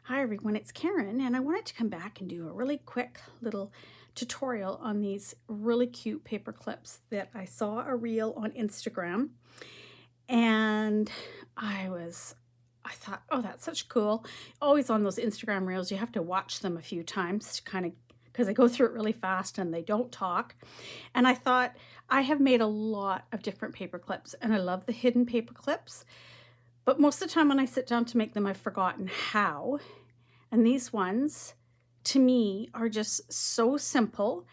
Hi everyone, it's Karen, and I wanted to come back and do a really quick little tutorial on these really cute paper clips that I saw a reel on Instagram, and I thought, oh, that's such cool. Always on those Instagram reels, you have to watch them a few times to kind of, because they go through it really fast and they don't talk. And I thought, I have made a lot of different paper clips, and I love the hidden paper clips. But most of the time when I sit down to make them, I've forgotten how. And these ones, to me, are just so simple,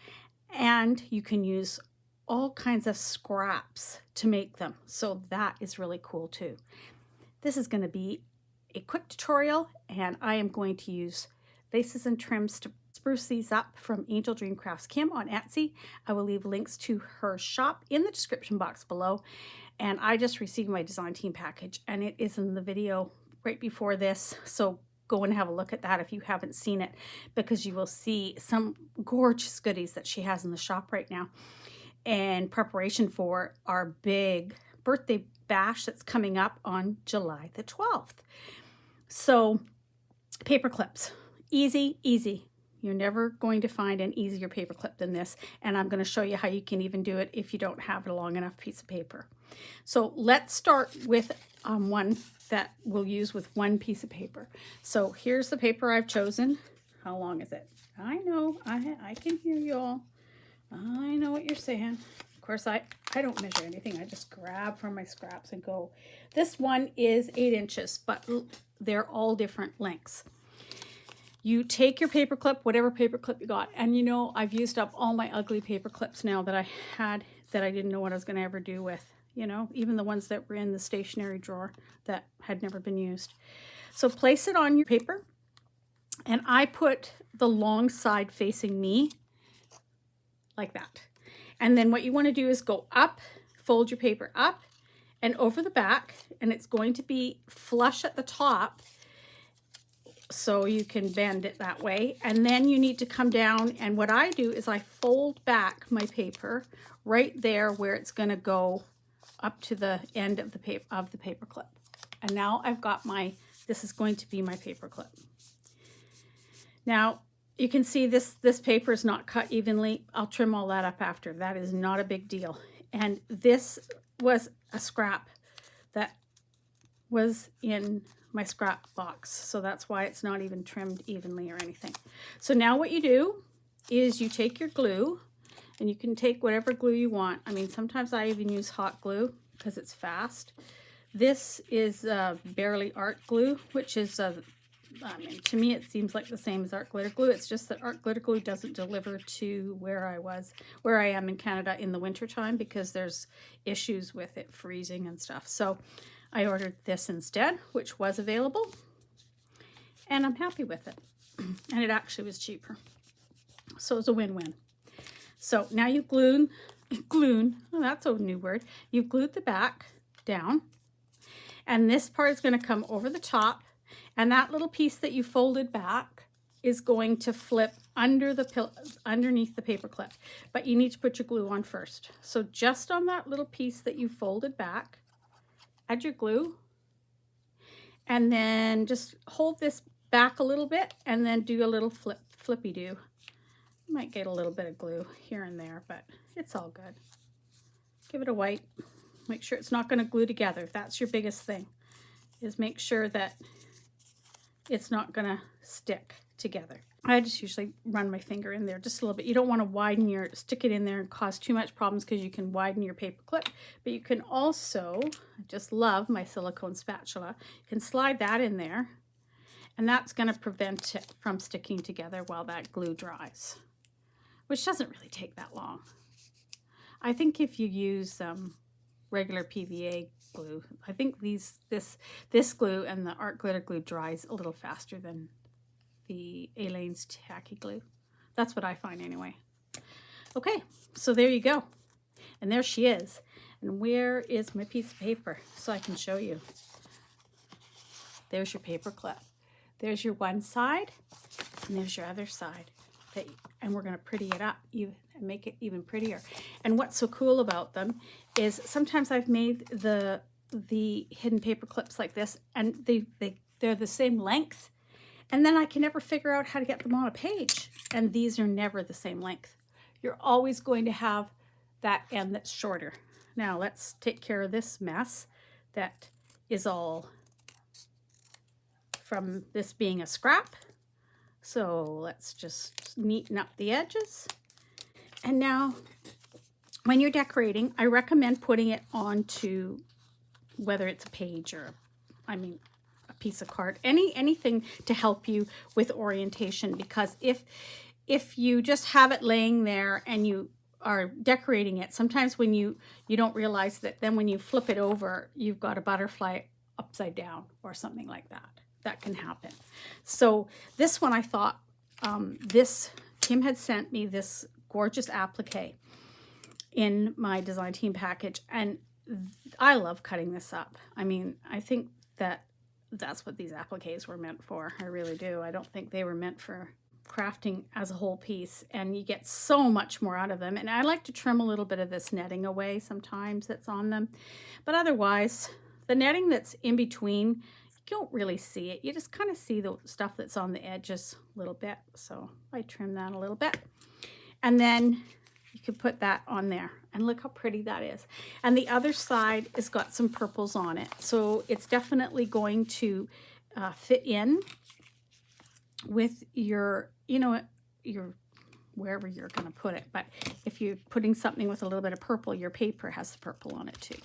and you can use all kinds of scraps to make them. So that is really cool too. This is going to be a quick tutorial, and I am going to use laces and trims to spruce these up from Angel Dream Crafts Kim on Etsy. I will leave links to her shop in the description box below. And I just received my design team package, and it is in the video right before this. So go and have a look at that if you haven't seen it, because you will see some gorgeous goodies that she has in the shop right now in preparation for our big birthday bash that's coming up on July the 12th. So paper clips, easy, easy. You're never going to find an easier paper clip than this, and I'm going to show you how you can even do it if you don't have a long enough piece of paper. So let's start with one that we'll use with one piece of paper. So here's the paper I've chosen. How long is it? I know, I can hear you all. I know what you're saying. Of course, I don't measure anything. I just grab from my scraps and go. This one is 8 inches, but they're all different lengths. You take your paper clip, whatever paper clip you got, and you know, I've used up all my ugly paper clips now that I had that I didn't know what I was going to ever do with, you know, even the ones that were in the stationery drawer that had never been used. So place it on your paper, and I put the long side facing me like that. And then what you want to do is go up, fold your paper up and over the back, and it's going to be flush at the top, so you can bend it that way. And then you need to come down, and what I do is I fold back my paper right there where it's going to go up to the end of the paper clip. And now I've got this is going to be my paper clip. Now you can see this paper is not cut evenly. I'll trim all that up after. That is not a big deal. And this was a scrap that was in my scrap box, so that's why it's not even trimmed evenly or anything. So now what you do is you take your glue, and you can take whatever glue you want. I mean, sometimes I even use hot glue because it's fast. This is Barely Art glue, which is I mean, to me it seems like the same as art glitter glue. It's just that art glitter glue doesn't deliver to where I am in Canada in the winter time, because there's issues with it freezing and stuff. So I ordered this instead, which was available, and I'm happy with it. And it actually was cheaper, so it's a win-win. So now you glue, oh, that's a new word. You've glued the back down, and this part is going to come over the top, and that little piece that you folded back is going to flip underneath the paper clip, but you need to put your glue on first. So just on that little piece that you folded back, add your glue, and then just hold this back a little bit, and then do a little flippy-do. You might get a little bit of glue here and there, but it's all good. Give it a wipe. Make sure it's not going to glue together. That's your biggest thing, is make sure that it's not going to stick together. I just usually run my finger in there just a little bit. You don't want to stick it in there and cause too much problems, because you can widen your paper clip. But you can also, I just love my silicone spatula, you can slide that in there, and that's going to prevent it from sticking together while that glue dries, which doesn't really take that long. I think if you use regular PVA glue, I think this glue and the art glitter glue dries a little faster than the Elaine's tacky glue. That's what I find anyway. Okay, so there you go. And there she is. And where is my piece of paper so I can show you? There's your paper clip. There's your one side, and there's your other side. And we're going to pretty it up and make it even prettier. And what's so cool about them is sometimes I've made the hidden paper clips like this, and they're the same length, And then I can never figure out how to get them on a page. And these are never the same length. You're always going to have that end that's shorter. Now let's take care of this mess that is all from this being a scrap. So let's just neaten up the edges. And now when you're decorating, I recommend putting it onto, whether it's a page or, I mean, a piece of card, anything to help you with orientation, because if you just have it laying there and you are decorating it, sometimes when you don't realize that, then when you flip it over, you've got a butterfly upside down or something like that. That can happen. So this one, I thought, Kim had sent me this gorgeous applique in my design team package, and I love cutting this up. I mean, I think that's what these appliques were meant for. I really do. I don't think they were meant for crafting as a whole piece, and you get so much more out of them. And I like to trim a little bit of this netting away sometimes that's on them, but otherwise the netting that's in between, you don't really see it. You just kind of see the stuff that's on the edges a little bit. So I trim that a little bit, and then you could put that on there, and look how pretty that is. And the other side has got some purples on it, so it's definitely going to fit in with your, your wherever you're going to put it. But if you're putting something with a little bit of purple, your paper has the purple on it too.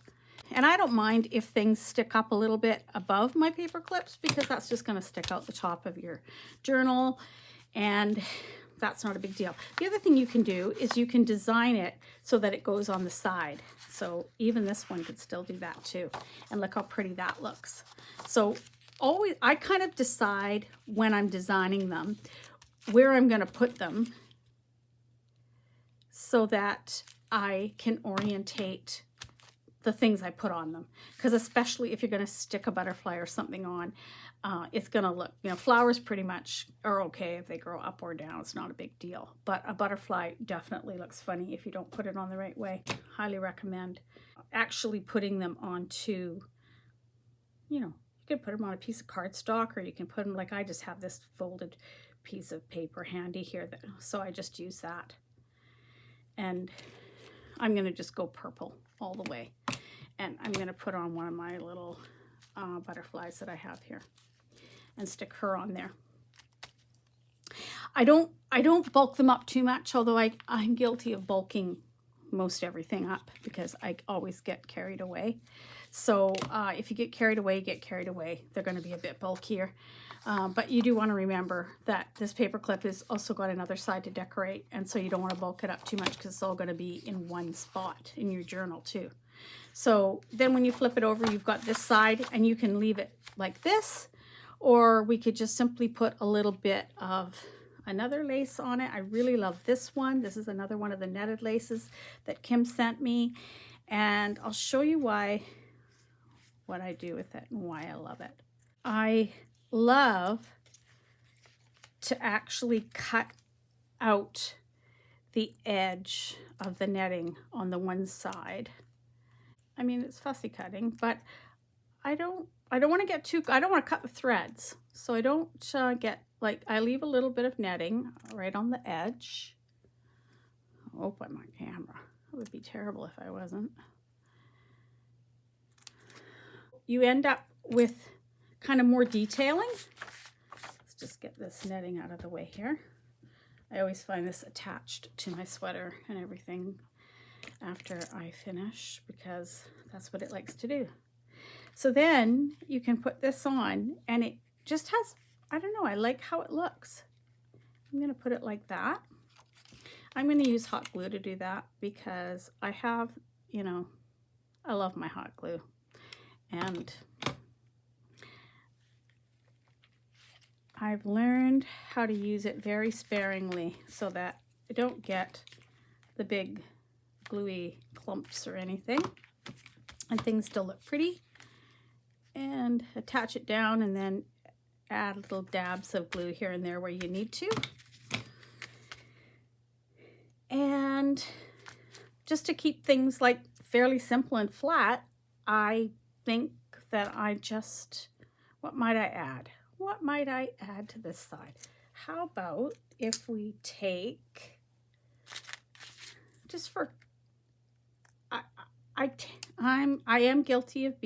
And I don't mind if things stick up a little bit above my paper clips, because that's just going to stick out the top of your journal, and that's not a big deal. The other thing you can do is you can design it so that it goes on the side. So even this one could still do that too. And look how pretty that looks. So always, I kind of decide when I'm designing them where I'm going to put them so that I can orientate the things I put on them. Because especially if you're going to stick a butterfly or something on, it's going to look, flowers pretty much are okay if they grow up or down. It's not a big deal. But a butterfly definitely looks funny if you don't put it on the right way. Highly recommend actually putting them onto, you could put them on a piece of cardstock, or you can put them, like I just have this folded piece of paper handy here, so I just use that. And I'm going to just go purple all the way. And I'm going to put on one of my little butterflies that I have here and stick her on there. I don't bulk them up too much, although I'm guilty of bulking most everything up because I always get carried away. So if you get carried away, you get carried away. They're going to be a bit bulkier. But you do want to remember that this paper clip has also got another side to decorate, and so you don't want to bulk it up too much because it's all going to be in one spot in your journal too. So then when you flip it over, you've got this side, and you can leave it like this, or we could just simply put a little bit of another lace on it. I really love this one. This is another one of the netted laces that Kim sent me, and I'll show you what I do with it and why I love it. I love to actually cut out the edge of the netting on the one side. I mean, it's fussy cutting, but I don't want to get too, I don't want to cut the threads. So I don't I leave a little bit of netting right on the edge. I hope I'm on camera. It would be terrible if I wasn't. You end up with kind of more detailing. Let's just get this netting out of the way here. I always find this attached to my sweater and everything after I finish, because that's what it likes to do. So then you can put this on, and it just has, I don't know, I like how it looks. I'm going to put it like that. I'm going to use hot glue to do that because I have, I love my hot glue. And I've learned how to use it very sparingly so that I don't get the big gluey clumps or anything, and things still look pretty. And attach it down, and then add little dabs of glue here and there where you need to. And just to keep things like fairly simple and flat, I think that what might I add? what might I add to this side? How about if we take, just for, I am guilty of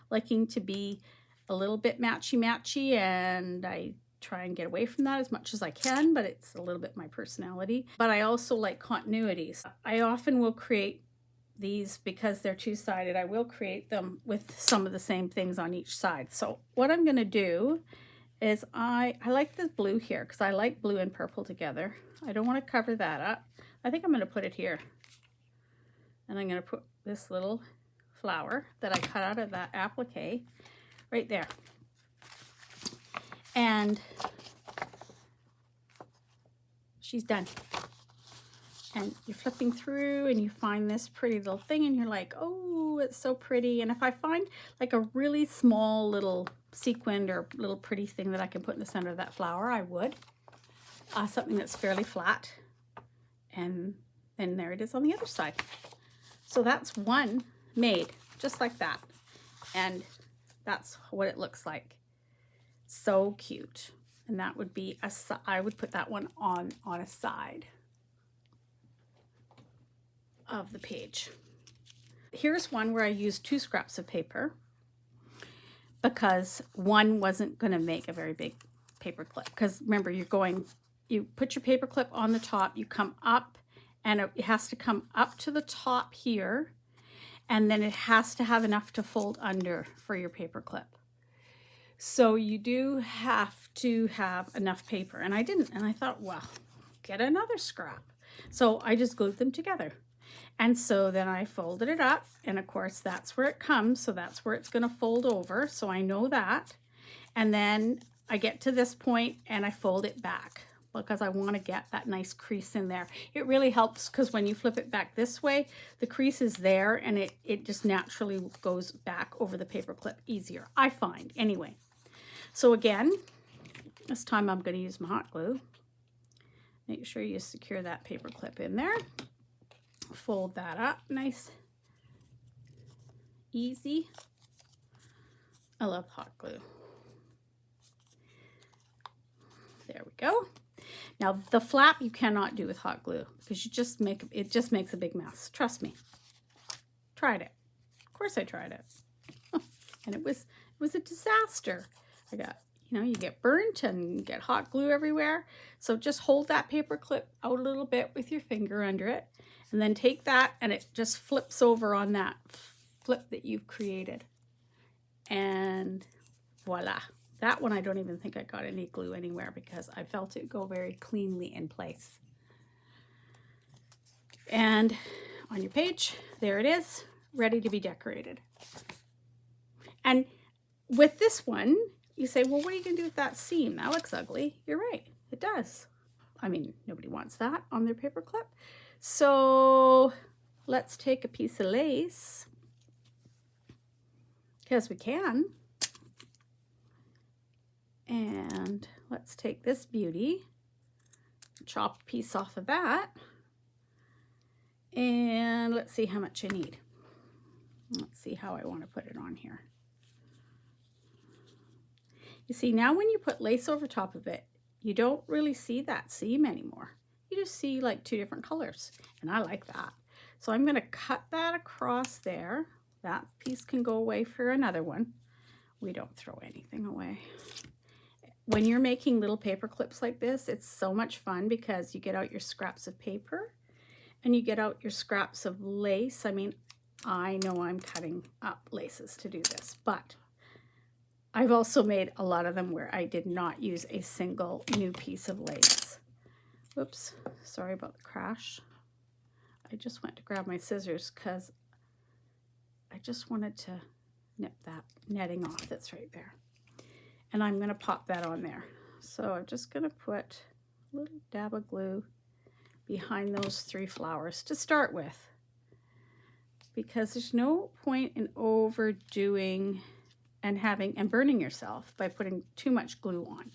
liking to be a little bit matchy-matchy, and I try and get away from that as much as I can, but it's a little bit my personality. But I also like continuities. I often will create these because they're two-sided. I will create them with some of the same things on each side. So what I'm going to do is I like this blue here because I like blue and purple together. I don't want to cover that up. I think I'm going to put it here. And I'm going to put this little flower that I cut out of that applique right there. And she's done. And you're flipping through and you find this pretty little thing and you're like, oh, it's so pretty. And if I find like a really small little sequined or little pretty thing that I can put in the center of that flower, I would. Something that's fairly flat. And then there it is on the other side. So that's one made just like that. And that's what it looks like. So cute. And that would be I would put that one on a side of the page. Here's one where I used 2 scraps of paper because one wasn't going to make a very big paper clip. Because remember, you put your paper clip on the top, you come up, and it has to come up to the top here, and then it has to have enough to fold under for your paper clip. So you do have to have enough paper, and I didn't, and I thought, well, get another scrap. So I just glued them together. And so then I folded it up, and of course that's where it comes, so that's where it's going to fold over, so I know that. And then I get to this point and I fold it back because I want to get that nice crease in there. It really helps because when you flip it back this way, the crease is there and it just naturally goes back over the paper clip easier, I find, anyway. So again, this time I'm going to use my hot glue. Make sure you secure that paper clip in there. Fold that up nice, easy. I love hot glue. There we go. Now the flap you cannot do with hot glue because it just makes a big mess. Trust me. Tried it. Of course I tried it. And it was a disaster. I got, you get burnt and you get hot glue everywhere. So just hold that paper clip out a little bit with your finger under it. And then take that and it just flips over on that flip that you've created. And voila. That one I don't even think I got any glue anywhere because I felt it go very cleanly in place. And on your page, there it is, ready to be decorated. And with this one, you say, well, what are you going to do with that seam? That looks ugly. You're right, it does. I mean, nobody wants that on their paper clip. So let's take a piece of lace, because we can, and let's take this beauty, chop a piece off of that, and let's see how much I need. Let's see how I want to put it on here. You see, now when you put lace over top of it, you don't really see that seam anymore. You just see like 2 different colors, and I like that. So I'm going to cut that across there. That piece can go away for another one. We don't throw anything away. When you're making little paper clips like this, it's so much fun because you get out your scraps of paper and you get out your scraps of lace. I mean, I know I'm cutting up laces to do this, but I've also made a lot of them where I did not use a single new piece of lace. Oops, sorry about the crash. I just went to grab my scissors because I just wanted to nip that netting off that's right there. And I'm going to pop that on there. So I'm just going to put a little dab of glue behind those 3 flowers to start with, because there's no point in overdoing and burning yourself by putting too much glue on.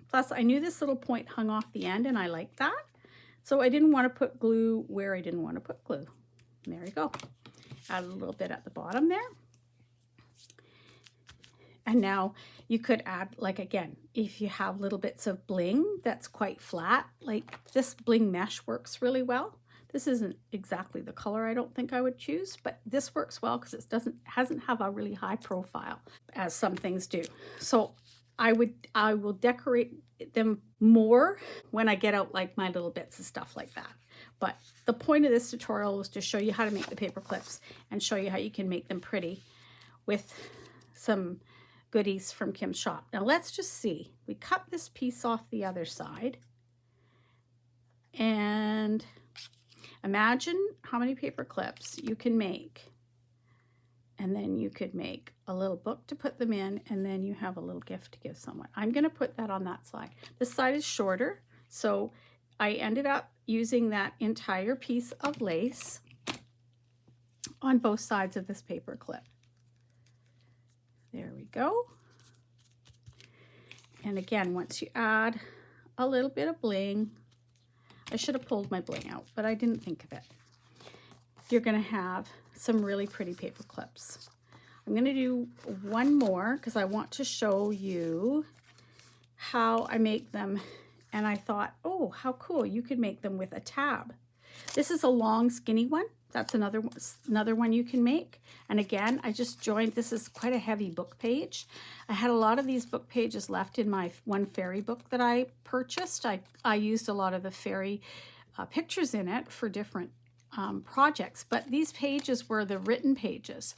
Plus, I knew this little point hung off the end and I liked that. So I didn't want to put glue where I didn't want to put glue. And there you go. Add a little bit at the bottom there. And now you could add, like, again, if you have little bits of bling that's quite flat, like this bling mesh works really well. This isn't exactly the color I don't think I would choose, but this works well because it hasn't have a really high profile as some things do. So I will decorate them more when I get out like my little bits of stuff like that. But the point of this tutorial was to show you how to make the paper clips and show you how you can make them pretty with some goodies from Kim's shop. Now let's just see. We cut this piece off the other side, and imagine how many paper clips you can make. And then you could make a little book to put them in, and then you have a little gift to give someone. I'm going to put that on that side. This side is shorter, so I ended up using that entire piece of lace on both sides of this paper clip. There we go. And again, once you add a little bit of bling, I should have pulled my bling out, but I didn't think of it. You're going to have some really pretty paper clips. I'm going to do one more because I want to show you how I make them. And I thought, oh, how cool, you could make them with a tab. This is a long skinny one. That's another one you can make. And again, I just joined, this is quite a heavy book page. I had a lot of these book pages left in my one fairy book that I purchased. I used a lot of the fairy pictures in it for different projects, but these pages were the written pages.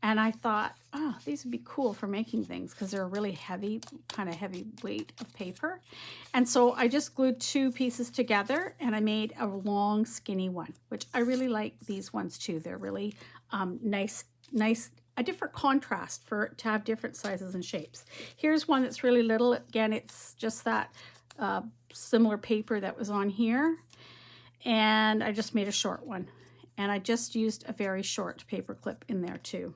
And I thought, oh, these would be cool for making things because they're a really heavy, kind of heavy weight of paper. And so I just glued two pieces together and I made a long skinny one, which I really like these ones too. They're really nice, a different contrast to have different sizes and shapes. Here's one that's really little. Again, it's just that similar paper that was on here. And I just made a short one. And I just used a very short paper clip in there too.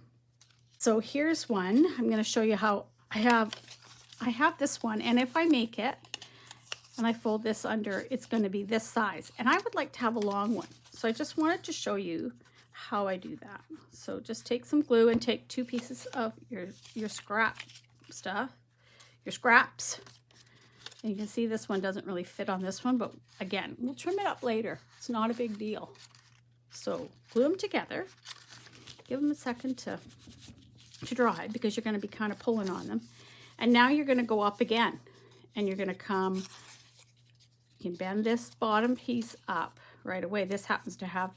So here's one. I'm going to show you how I have this one, and if I make it and I fold this under, it's going to be this size. And I would like to have a long one. So I just wanted to show you how I do that. So just take some glue and take two pieces of your scrap stuff, your scraps. And you can see this one doesn't really fit on this one, but again, we'll trim it up later. It's not a big deal. So glue them together. Give them a second to dry because you're going to be kind of pulling on them. And now you're going to go up again, and you're going to come, you can bend this bottom piece up right away. This happens to have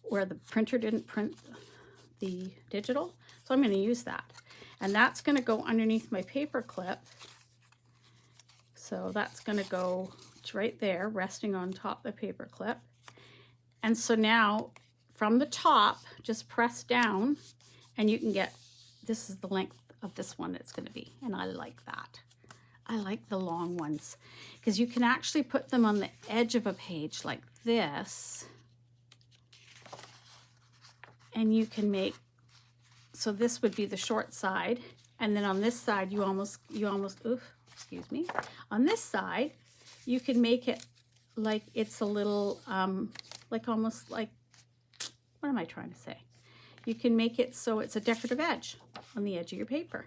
where the printer didn't print the digital, so I'm going to use that. And that's going to go underneath my paper clip. So that's going to go right there, resting on top of the paper clip. And so now from the top, just press down and you can get, this is the length of this one it's going to be. And I like that. I like the long ones because you can actually put them on the edge of a page like this. And you can make, so this would be the short side. And then on this side, you almost, excuse me. On this side, you can make it like it's a little, like almost like, what am I trying to say? You can make it so it's a decorative edge on the edge of your paper,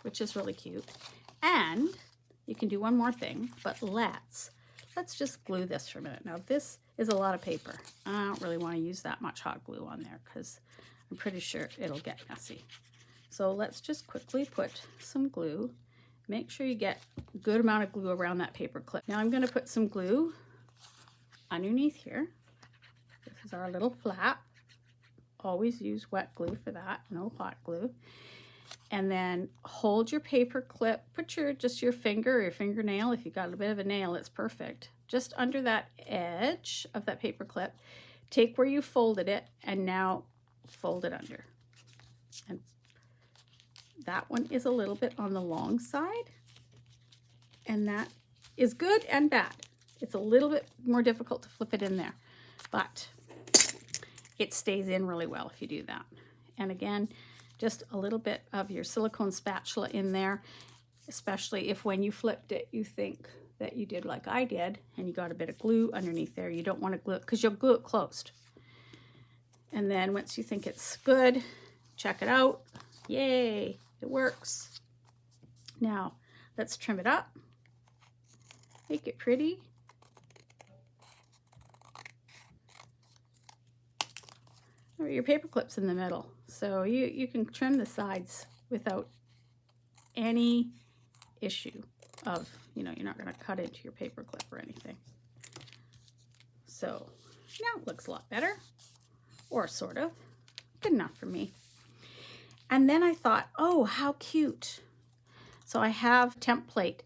which is really cute. And you can do one more thing, but let's just glue this for a minute. Now this is a lot of paper. I don't really want to use that much hot glue on there because I'm pretty sure it'll get messy. So let's just quickly put some glue. Make sure you get a good amount of glue around that paper clip. Now I'm going to put some glue underneath here. This is our little flap. Always use wet glue for that, no hot glue. And then hold your paper clip, put just your finger or your fingernail, if you got a bit of a nail, it's perfect. Just under that edge of that paper clip, take where you folded it and now fold it under. And that one is a little bit on the long side, and that is good and bad. It's a little bit more difficult to flip it in there, but it stays in really well if you do that. And again, just a little bit of your silicone spatula in there, especially if when you flipped it, you think that you did like I did, and you got a bit of glue underneath there. You don't want to glue it because you'll glue it closed. And then once you think it's good, check it out. Yay, it works. Now, let's trim it up, make it pretty. Or your paper clips in the middle. So you can trim the sides without any issue of, you know, you're not going to cut into your paper clip or anything. So now it looks a lot better, or sort of. Good enough for me. And then I thought, oh, how cute. So I have template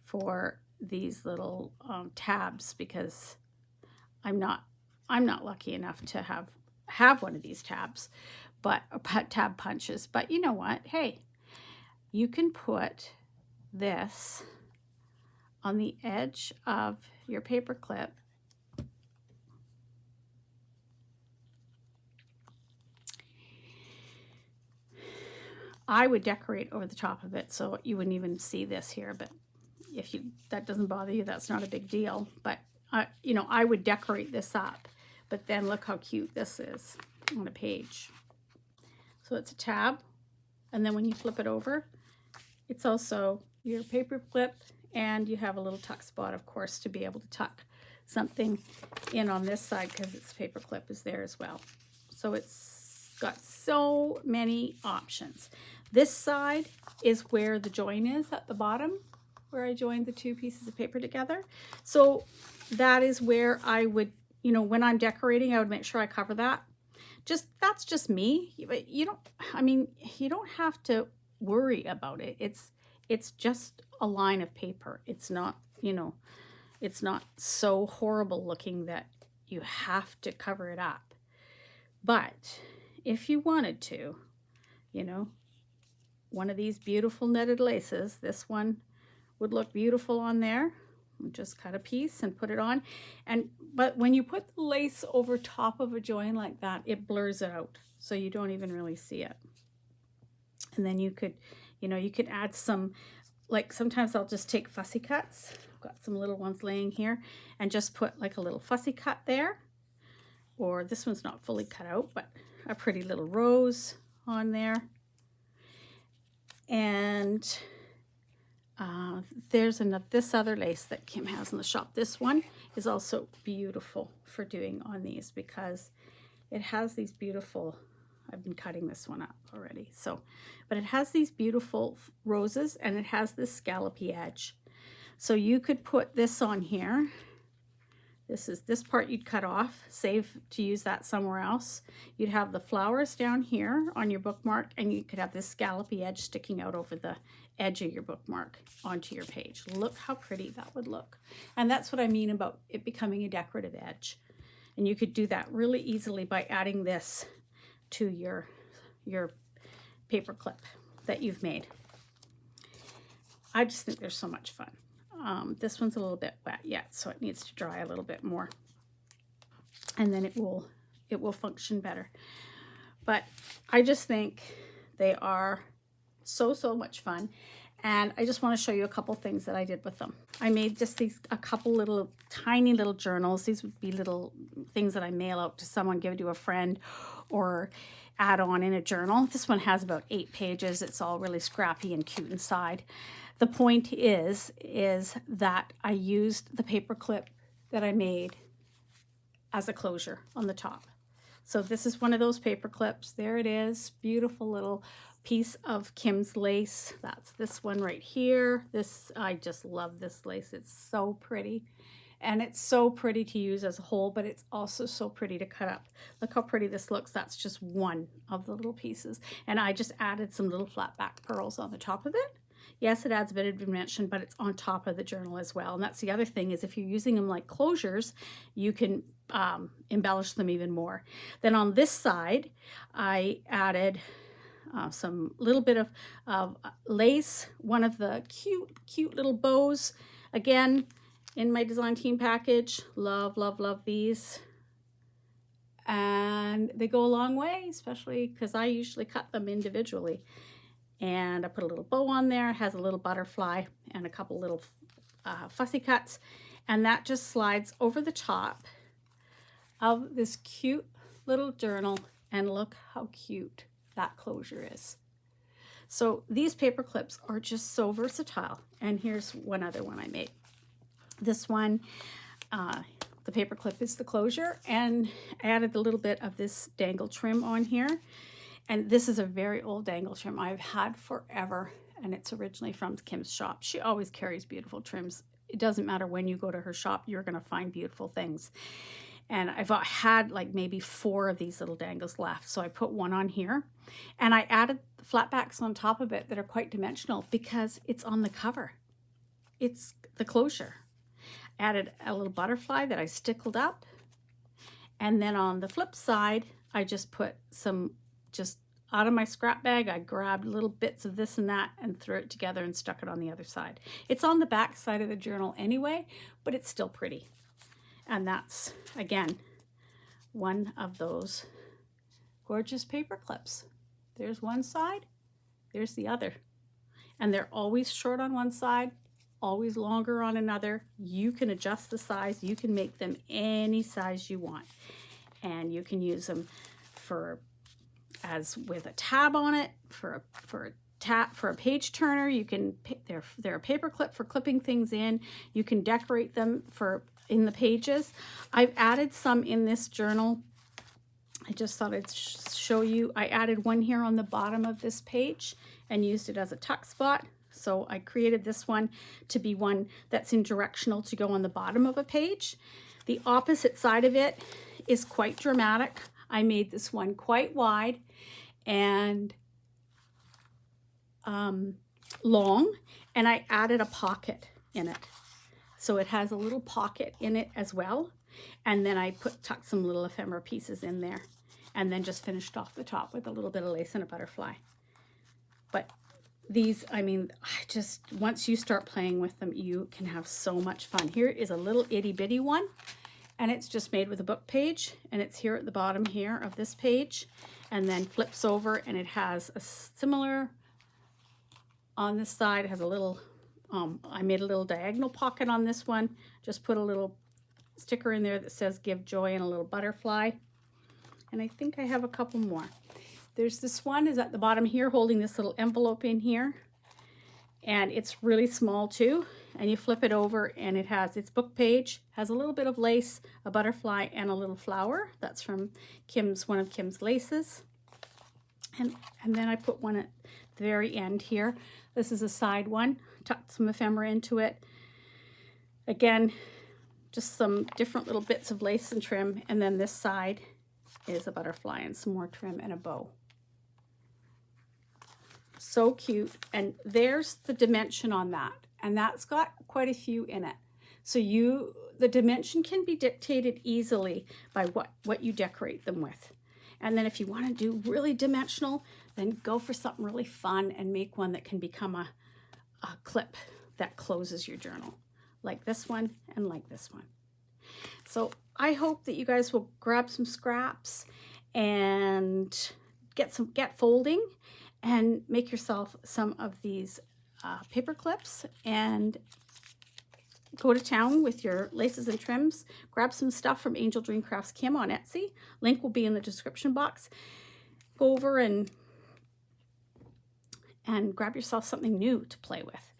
for these little tabs, because I'm not lucky enough to have one of these tabs, but tab punches. But you know what? Hey, you can put this on the edge of your paper clip. I would decorate over the top of it so you wouldn't even see this here, but if that doesn't bother you, that's not a big deal. But you know, I would decorate this up. But then look how cute this is on a page. So it's a tab, and then when you flip it over, it's also your paper clip, and you have a little tuck spot, of course, to be able to tuck something in on this side, because its paper clip is there as well. So it's got so many options. This side is where the join is at the bottom, where I joined the two pieces of paper together. So that is where I would, you know, when I'm decorating, I would make sure I cover that. That's just me. But you don't have to worry about it. It's just a line of paper. It's not, you know, it's not so horrible looking that you have to cover it up. But if you wanted to, you know, one of these beautiful netted laces, this one would look beautiful on there. Just cut a piece and put it on. But when you put the lace over top of a join like that, it blurs it out, so you don't even really see it. And then you could, you know, you could add some, like sometimes I'll just take fussy cuts. I've got some little ones laying here, and just put like a little fussy cut there. Or this one's not fully cut out, but a pretty little rose on there. And there's this other lace that Kim has in the shop. This one is also beautiful for doing on these, because it has these beautiful, I've been cutting this one up already, so, but it has these beautiful roses, and it has this scallopy edge. So you could put this on here. This part you'd cut off, save to use that somewhere else. You'd have the flowers down here on your bookmark, and you could have this scallopy edge sticking out over the edge of your bookmark onto your page. Look how pretty that would look. And that's what I mean about it becoming a decorative edge. And you could do that really easily by adding this to your paper clip that you've made. I just think they're so much fun. This one's a little bit wet yet, so it needs to dry a little bit more, and then it will function better. But I just think they are so much fun, and I just want to show you a couple things that I did with them. I made just a couple little tiny little journals. These would be little things that I mail out to someone, give it to a friend, or add on in a journal. This one has about 8 pages. It's all really scrappy and cute inside. The point is that I used the paper clip that I made as a closure on the top. So this is one of those paper clips. There it is. Beautiful little piece of Kim's lace. That's this one right here. I just love this lace. It's so pretty. And it's so pretty to use as a whole, but it's also so pretty to cut up. Look how pretty this looks. That's just one of the little pieces. And I just added some little flat back pearls on the top of it. Yes, it adds a bit of dimension, but it's on top of the journal as well. And that's the other thing, is if you're using them like closures, you can embellish them even more. Then on this side, I added some little bit of lace, one of the cute little bows. Again, in my design team package. Love these. And they go a long way, especially because I usually cut them individually. And I put a little bow on there. It has a little butterfly and a couple little fussy cuts. And that just slides over the top of this cute little journal. And look how cute that closure is. So these paper clips are just so versatile. And here's one other one I made. This one, the paper clip is the closure, and I added a little bit of this dangle trim on here. And this is a very old dangle trim I've had forever, and it's originally from Kim's shop. She always carries beautiful trims. It doesn't matter when you go to her shop, you're going to find beautiful things. And I've had like maybe 4 of these little dangles left. So I put one on here, and I added flat backs on top of it that are quite dimensional because it's on the cover. It's the closure. Added a little butterfly that I stickled up. And then on the flip side, I just put some, just out of my scrap bag, I grabbed little bits of this and that and threw it together and stuck it on the other side. It's on the back side of the journal anyway, but it's still pretty. And that's, again, one of those gorgeous paper clips. There's one side, there's the other. And they're always short on one side, always longer on another. You can adjust the size. You can make them any size you want. And you can use them for, as with a tab on it, for a page turner. You can, they're a paper clip for clipping things in. You can decorate them for in the pages. I've added some in this journal. I just thought I'd show you. I added one here on the bottom of this page and used it as a tuck spot. So I created this one to be one that's in directional to go on the bottom of a page. The opposite side of it is quite dramatic. I made this one quite wide and long, and I added a pocket in it. So it has a little pocket in it as well. And then I tucked some little ephemera pieces in there, and then just finished off the top with a little bit of lace and a butterfly. But these, I mean, once you start playing with them, you can have so much fun. Here is a little itty bitty one, and it's just made with a book page, and it's here at the bottom here of this page, and then flips over, and it has a similar, on this side, it has a little, I made a little diagonal pocket on this one, just put a little sticker in there that says give joy and a little butterfly. And I think I have a couple more. There's this one is at the bottom here holding this little envelope in here, and it's really small too, and you flip it over and it has its book page, has a little bit of lace, a butterfly, and a little flower. That's from one of Kim's laces. And then I put one at the very end here. This is a side one, tucked some ephemera into it. Again, just some different little bits of lace and trim, and then this side is a butterfly and some more trim and a bow. So cute. And there's the dimension on that, and that's got quite a few in it. So the dimension can be dictated easily by what you decorate them with. And then if you want to do really dimensional, then go for something really fun and make one that can become a clip that closes your journal, like this one and like this one. So I hope that you guys will grab some scraps and get folding and make yourself some of these paper clips and go to town with your laces and trims. Grab some stuff from Angel Dream Crafts Kim on Etsy. Link will be in the description box. Go over and grab yourself something new to play with.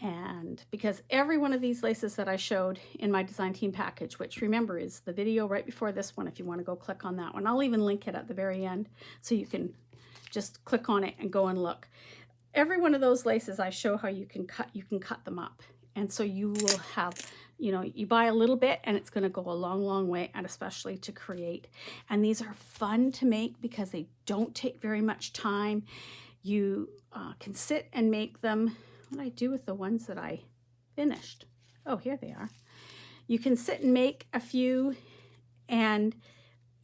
And because every one of these laces that I showed in my design team package, which remember is the video right before this one if you want to go click on that one. I'll even link it at the very end so you can just click on it and go and look. Every one of those laces I show how you can cut them up. And so you will have, you buy a little bit and it's going to go a long, long way, and especially to create. And these are fun to make because they don't take very much time. You can sit and make them. What did I do with the ones that I finished? Oh, here they are. You can sit and make a few and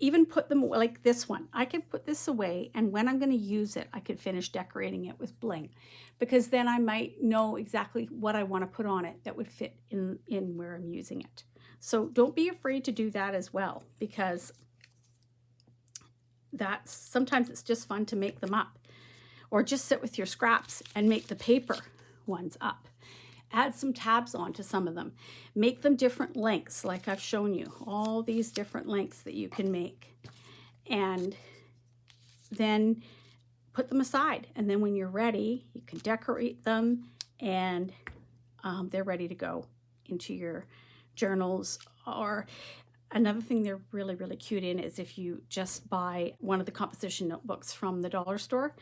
even put them like this one. I could put this away, and when I'm going to use it, I could finish decorating it with bling, because then I might know exactly what I want to put on it that would fit in where I'm using it. So don't be afraid to do that as well, because sometimes it's just fun to make them up, or just sit with your scraps and make the paper ones up. Add some tabs onto some of them. Make them different lengths, like I've shown you, all these different lengths that you can make. And then put them aside. And then when you're ready, you can decorate them, and they're ready to go into your journals. Or another thing they're really, really cute in is if you just buy one of the composition notebooks from the dollar store,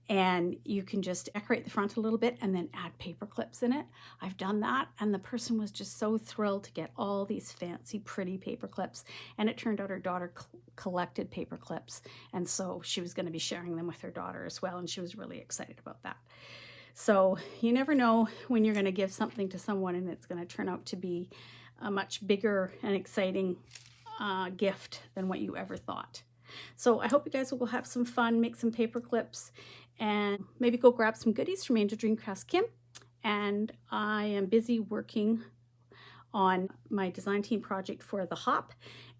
and you can just decorate the front a little bit and then add paper clips in it. I've done that, and the person was just so thrilled to get all these fancy, pretty paper clips. And it turned out her daughter collected paper clips, and so she was going to be sharing them with her daughter as well, and she was really excited about that. So you never know when you're going to give something to someone and it's going to turn out to be a much bigger and exciting gift than what you ever thought. So I hope you guys will have some fun, make some paper clips, and maybe go grab some goodies from Angel Dream Crafts Kim. And I am busy working on my design team project for the hop,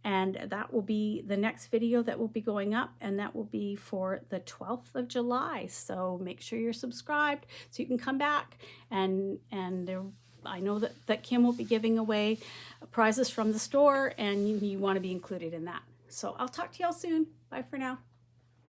and that will be the next video that will be going up, and that will be for the 12th of July. So make sure you're subscribed so you can come back, and I know that Kim will be giving away prizes from the store, and you want to be included in that. So I'll talk to y'all soon. Bye for now.